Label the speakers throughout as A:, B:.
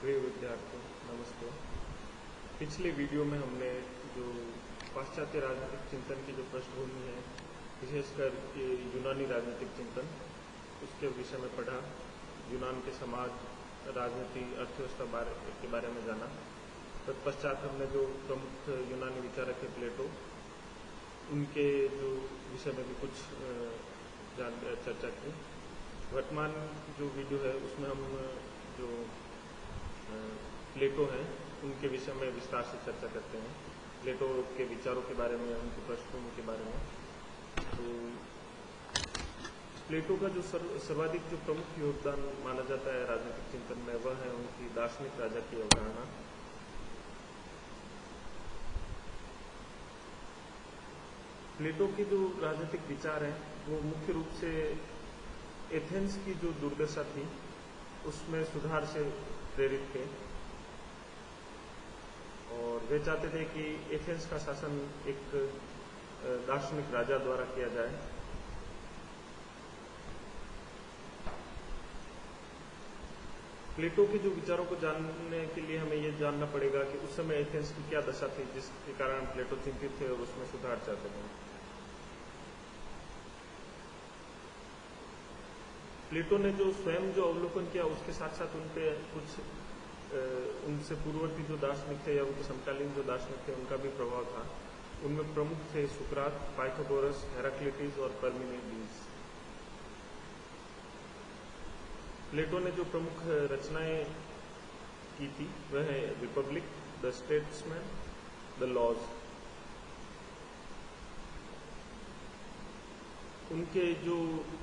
A: प्रिय विद्यार्थियों, नमस्ते। पिछले वीडियो में हमने जो पाश्चात्य राजनीतिक चिंतन की जो पृष्ठभूमि है, विशेषकर के यूनानी राजनीतिक चिंतन, उसके विषय में पढ़ा। यूनान के समाज, राजनीति, अर्थव्यवस्था के बारे में जाना। तत्पश्चात हमने जो प्रमुख यूनानी विचारक है प्लेटो, उनके जो विषय में भी कुछ चर्चा की। वर्तमान जो वीडियो है उसमें हम जो प्लेटो हैं उनके विषय में विस्तार से चर्चा करते हैं। प्लेटो के विचारों के बारे में, उनकी पृष्ठभूमि के बारे में। तो प्लेटो का जो सर्वाधिक जो प्रमुख योगदान माना जाता है राजनीतिक चिंतन में, वह है उनकी दार्शनिक राजा की अवधारणा। प्लेटो के जो राजनीतिक विचार हैं वो मुख्य रूप से एथेंस की जो दुर्दशा थी उसमें सुधार से प्रेरित थे, और वे चाहते थे कि एथेंस का शासन एक दार्शनिक राजा द्वारा किया जाए। प्लेटो के जो विचारों को जानने के लिए हमें ये जानना पड़ेगा कि उस समय एथेंस की क्या दशा थी जिसके कारण प्लेटो चिंतित थे और उसमें सुधार चाहते थे। प्लेटो ने जो स्वयं जो अवलोकन किया उसके साथ साथ उनपे कुछ उनसे पूर्ववर्ती जो दार्शनिक थे या उनके समकालीन जो दार्शनिक थे उनका भी प्रभाव था। उनमें प्रमुख थे सुकरात, पाइथागोरस, हेराक्लिटस और पार्मेनिडेस। प्लेटो ने जो प्रमुख रचनाएं की थी वह है Republic, the Statesman, the laws. उनके जो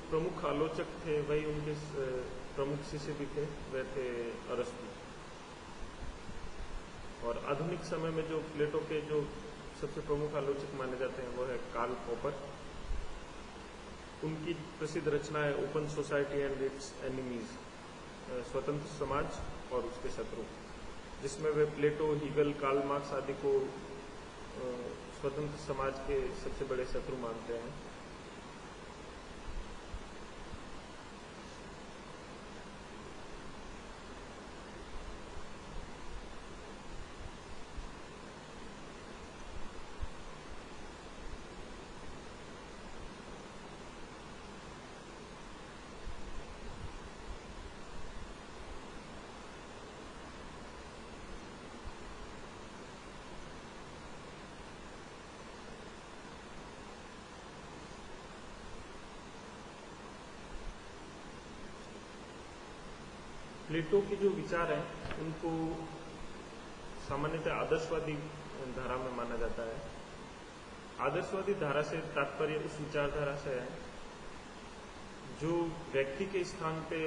A: प्रमुख आलोचक थे वही उनके प्रमुख शिष्य भी थे, वह थे अरस्तु। और आधुनिक समय में जो प्लेटो के जो सबसे प्रमुख आलोचक माने जाते हैं वो है कार्ल पॉपर। उनकी प्रसिद्ध रचना है open society and it's enemies, स्वतंत्र समाज और उसके शत्रु, जिसमें वे प्लेटो, हीगल, कार्ल मार्क्स आदि को स्वतंत्र समाज के सबसे बड़े शत्रु मानते हैं। प्लेटो के जो विचार हैं उनको सामान्यतः आदर्शवादी धारा में माना जाता है। आदर्शवादी धारा से तात्पर्य उस विचारधारा से है जो व्यक्ति के स्थान पे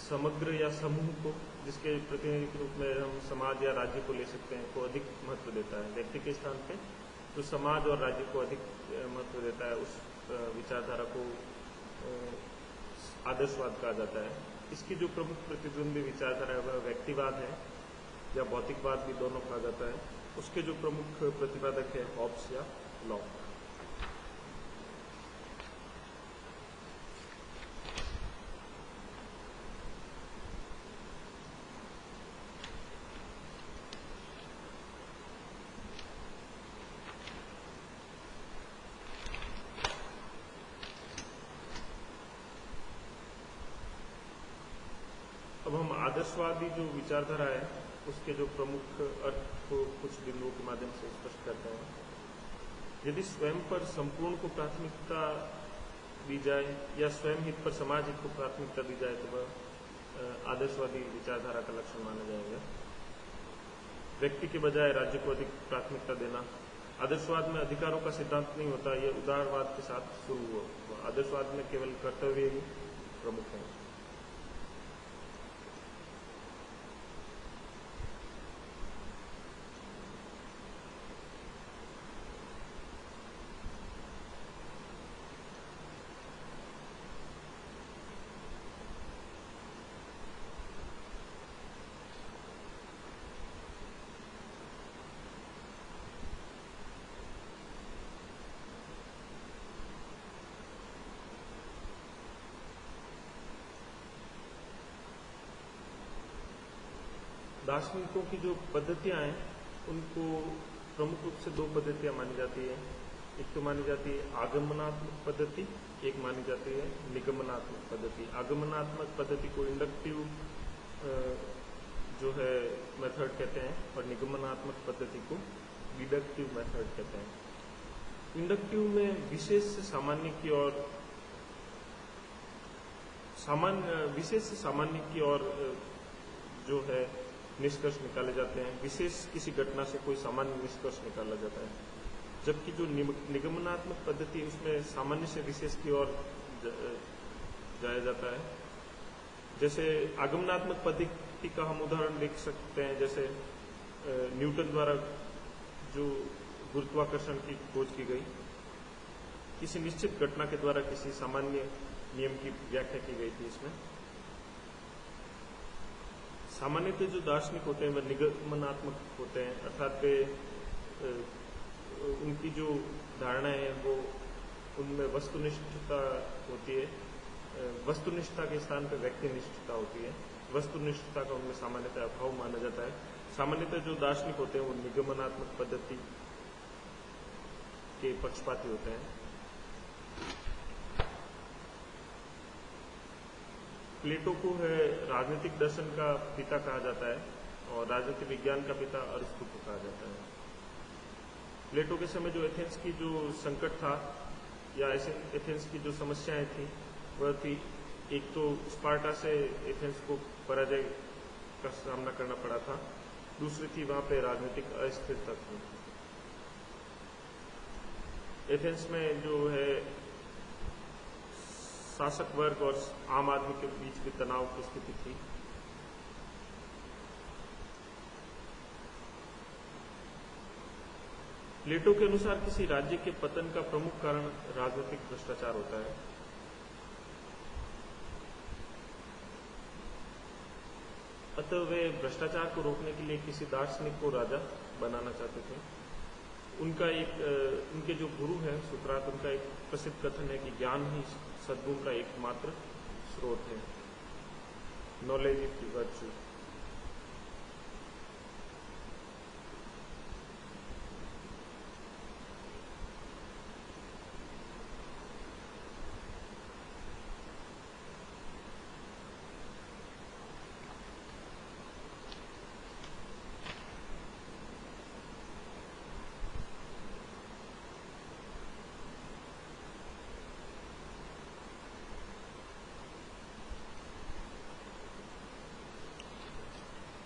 A: समग्र या समूह को, जिसके प्रतिनिधि रूप में हम समाज या राज्य को ले सकते हैं, को अधिक महत्व देता है। व्यक्ति के स्थान पे जो समाज और राज्य को अधिक महत्व देता है, उस विचारधारा को आदर्शवाद कहा जाता है। इसकी जो प्रमुख प्रतिद्वंदी विचारधारा है वह व्यक्तिवाद है, या भौतिकवाद भी दोनों कहा जाता है। उसके जो प्रमुख प्रतिपादक है हॉब्स या लॉक। अब हम आदर्शवादी जो विचारधारा है उसके जो प्रमुख अर्थ को कुछ बिंदुओं के माध्यम से स्पष्ट करते हैं। यदि स्वयं पर संपूर्ण को प्राथमिकता दी जाए या स्वयं हित पर समाज हित को प्राथमिकता दी जाए तो वह आदर्शवादी विचारधारा का लक्षण माना जाएगा। व्यक्ति के बजाय राज्य को अधिक प्राथमिकता देना। आदर्शवाद में अधिकारों का सिद्धांत नहीं होता, यह उदारवाद के साथ शुरू हुआ। आदर्शवाद में केवल कर्तव्य ही प्रमुख है। दार्शनिकों की जो पद्धतियां हैं उनको प्रमुख रूप से दो पद्धतियां मानी जाती है। एक तो मानी जाती है आगमनात्मक पद्धति, एक मानी जाती है निगमनात्मक पद्धति। आगमनात्मक पद्धति को इंडक्टिव जो है मेथड कहते हैं और निगमनात्मक पद्धति को डिडक्टिव मेथड कहते हैं। इंडक्टिव में विशेष से सामान्य की ओर विशेष से सामान्य की ओर जो है निष्कर्ष निकाले जाते हैं। विशेष किसी घटना से कोई सामान्य निष्कर्ष निकाला जाता है, जबकि जो निगमनात्मक पद्धति है उसमें सामान्य से विशेष की ओर जाया जाता है। जैसे आगमनात्मक पद्धति का हम उदाहरण देख सकते हैं, जैसे न्यूटन द्वारा जो गुरुत्वाकर्षण की खोज की गई, किसी निश्चित घटना के द्वारा किसी सामान्य नियम की व्याख्या की गई थी। इसमें सामान्यतः जो दार्शनिक होते हैं वह निगमनात्मक होते हैं, अर्थात वे उनकी जो धारणाएं हैं वो उनमें वस्तुनिष्ठता होती है, वस्तुनिष्ठता के स्थान पर व्यक्तिनिष्ठता होती है। वस्तुनिष्ठता का उनमें सामान्यतः अभाव माना जाता है। सामान्यतः जो दार्शनिक होते हैं वो निगमनात्मक पद्धति के पक्षपाती होते हैं। प्लेटो को है राजनीतिक दर्शन का पिता कहा जाता है और राजनीतिक विज्ञान का पिता अरिस्टो को कहा जाता है। प्लेटो के समय जो एथेंस की जो संकट था या ऐसे एथेंस की जो समस्याएं थी वह थी, एक तो स्पार्टा से एथेंस को पराजय का सामना करना पड़ा था, दूसरी थी वहां पे राजनीतिक अस्थिरता थी। एथेंस में जो है शासक वर्ग और आम आदमी के बीच भी तनाव की स्थिति थी। प्लेटो के अनुसार किसी राज्य के पतन का प्रमुख कारण राजनीतिक भ्रष्टाचार होता है। अतः वे भ्रष्टाचार को रोकने के लिए किसी दार्शनिक को राजा बनाना चाहते थे। उनके जो गुरु हैं सुकरात, उनका एक प्रसिद्ध कथन है कि ज्ञान ही सद्गुण का एकमात्र स्रोत है, नॉलेज इज वर्च्यू।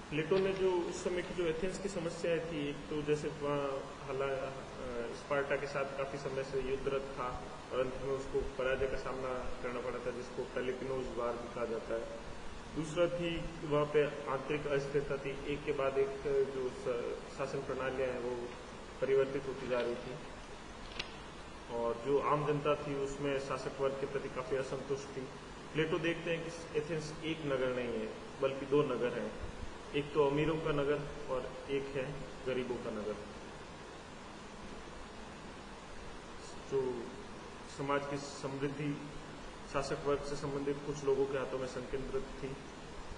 A: प्लेटो ने जो उस समय की जो एथेंस की समस्याएं थी, एक तो जैसे वहाँ स्पार्टा के साथ काफी समय से युद्धरत था और अंत में उसको पराजय का सामना करना पड़ा था, जिसको पेलिपिनोज वार भी कहा जाता है। दूसरा थी वहाँ पे आंतरिक अस्थिरता थी, एक के बाद एक जो शासन प्रणालियां हैं वो परिवर्तित होती जा रही थी और जो आम जनता थी उसमें शासक वर्ग के प्रति काफी असंतुष्ट थी। प्लेटो देखते हैं कि एथेंस एक नगर नहीं है बल्कि दो नगर हैं, एक तो अमीरों का नगर और एक है गरीबों का नगर। जो समाज की समृद्धि शासक वर्ग से संबंधित कुछ लोगों के हाथों में संकेंद्रित थी,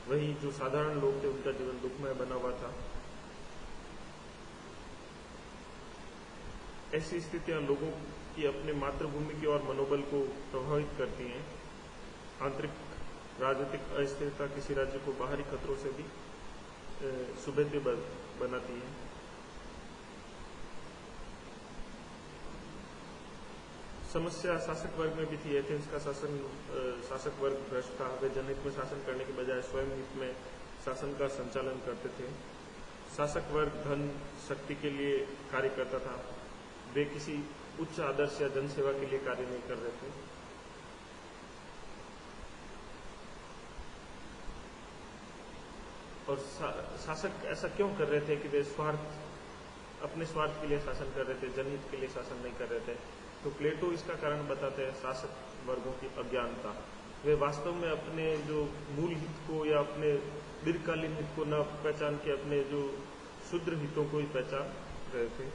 A: वही जो साधारण लोग थे उनका जीवन दुखमय बना हुआ था। ऐसी स्थितियां लोगों की अपने मातृभूमि की ओर मनोबल को प्रभावित करती हैं। आंतरिक राजनीतिक अस्थिरता किसी राज्य को बाहरी खतरों से भी सुभेद्य बनाती है। समस्या शासक वर्ग में भी थी। एथेंस का शासक वर्ग भ्रष्ट था। वे जनहित में शासन करने के बजाय स्वयं हित में शासन का संचालन करते थे। शासक वर्ग धन शक्ति के लिए कार्य करता था, वे किसी उच्च आदर्श या जनसेवा के लिए कार्य नहीं कर रहे थे। और शासक ऐसा क्यों कर रहे थे कि वे अपने स्वार्थ के लिए शासन कर रहे थे, जनहित के लिए शासन नहीं कर रहे थे। तो प्लेटो इसका कारण बताते हैं शासक वर्गों की अज्ञानता। वे वास्तव में अपने जो मूल हित को या अपने दीर्घकालीन हित को न पहचान के अपने जो क्षुद्र हितों को ही पहचान रहे थे।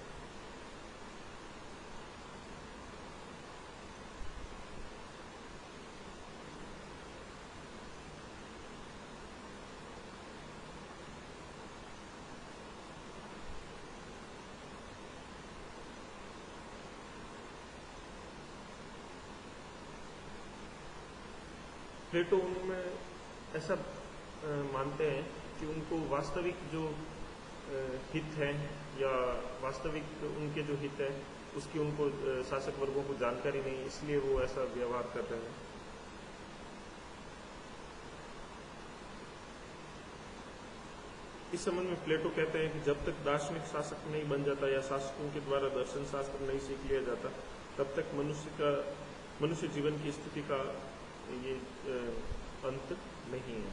A: प्लेटो उनमें ऐसा मानते हैं कि उनको वास्तविक जो हित है या वास्तविक उनके जो हित है उसकी उनको शासक वर्गों को जानकारी नहीं, इसलिए वो ऐसा व्यवहार कर रहे हैं। इस संबंध में प्लेटो कहते हैं कि जब तक दार्शनिक शासक नहीं बन जाता या शासकों के द्वारा दर्शन शास्त्र नहीं सीख लिया जाता तब तक मनुष्य जीवन की स्थिति का ये अंत नहीं है।